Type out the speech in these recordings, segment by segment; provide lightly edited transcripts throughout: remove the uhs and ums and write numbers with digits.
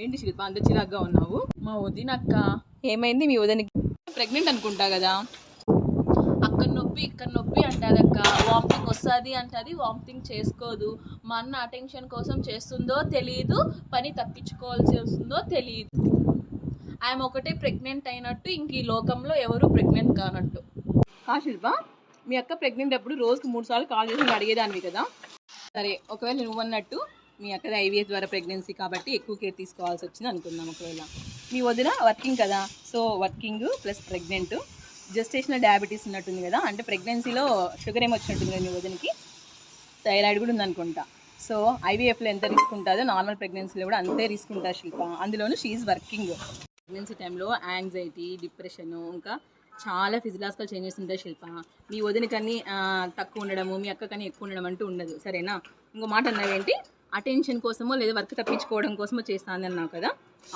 ఏంటి శిల్ప అంత చిరాగ్గా ఉన్నావు? మా వదినక్క ఏమైంది? మీ వదినకి ప్రెగ్నెంట్ అనుకుంటా కదా. అక్కడ నొప్పి ఇక్కడ నొప్పి అంటారక్క, వామిటింగ్ వస్తుంది అంటది, వామిటింగ్ చేసుకోదు. మా అన్న అటెన్షన్ కోసం చేస్తుందో తెలియదు, పని తప్పించుకోవాల్సి వస్తుందో తెలియదు. ఆమె ఒకటే ప్రెగ్నెంట్ అయినట్టు ఇంక ఈ లోకంలో ఎవరు ప్రెగ్నెంట్ కానట్టు. శిల్ప, మీ అక్క ప్రెగ్నెంట్ అప్పుడు రోజుకి 3 సార్లు కాల్ చేసి అడిగేదానివి కదా. సరే, ఒకవేళ నువ్వు అన్నట్టు మీ అక్కది ఐవీఎఫ్ ద్వారా ప్రెగ్నెన్సీ కాబట్టి ఎక్కువ కేర్ తీసుకోవాల్సి వచ్చింది అనుకుందాం. ఒకవేళ మీ వదిన వర్కింగ్ కదా, so working plus pregnant, gestational diabetes ఉన్నట్టుంది కదా, అంటే ప్రెగ్నెన్సీలో షుగర్ ఏమి వచ్చినట్టుంది కదా మీ వదినకి, థైరాయిడ్ కూడా ఉందనుకుంటా. సో ఐవీఎఫ్లో ఎంత రిస్క్ ఉంటుందో నార్మల్ ప్రెగ్నెన్సీలో కూడా అంతే రిస్క్ ఉంటుంది శిల్ప. అందులోనూ షీఈ్ వర్కింగ్. ప్రెగ్నెన్సీ టైంలో యాంగ్జైటీ, డిప్రెషను, ఇంకా చాలా ఫిజియలాజికల్ చేంజెస్ ఉంటాయి శిల్ప. మీ వదినకన్నీ తక్కువ ఉండడము, మీ అక్కకని ఎక్కువ ఉండడం అంటూ ఉండదు, సరేనా? ఇంకో మాట అన్నావేంటి, అటెన్షన్ కోసమో లేదా వర్క్ తప్పించుకోవడం కోసమో చేస్తాను అన్నావు కదా.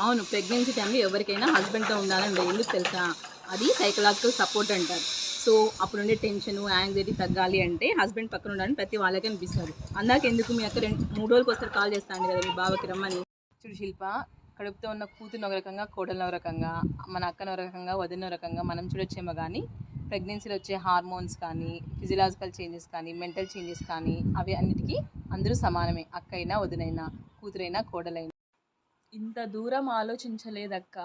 అవును, ప్రెగ్నెన్సీ టైంలో ఎవరికైనా హస్బెండ్తో ఉండాలని ఎందుకు తెలుసా? అది సైకలాజికల్ సపోర్ట్ అంటారు. సో అప్పుడుండే టెన్షన్, యాంగ్జైటీ తగ్గాలి అంటే హస్బెండ్ పక్కన ఉండాలని ప్రతి వాళ్ళకి అనిపిస్తుంది. అందాక ఎందుకు మీ అక్క 2-3 రోజులకు వస్తారు కాల్ చేస్తాను కదా మీ బావకి రమ్మని. చూడు శిల్ప, కడుపుతో ఉన్న కూతురు ఒక రకంగా, కోడలు ఒక రకంగా, మన అక్కను ఒక రకంగా, వదిన ఒక రకంగా మనం చూడొచ్చేమో కానీ ప్రెగ్నెన్సీలో వచ్చే హార్మోన్స్ కానీ, ఫిజియలాజికల్ చేంజెస్ కానీ, మెంటల్ చేంజెస్ కానీ, అవి అన్నిటికీ అందరూ సమానమే. అక్క అయినా, వదినైనా, కూతురైనా, కోడలైనా. ఇంత దూరం ఆలోచించలేదక్క.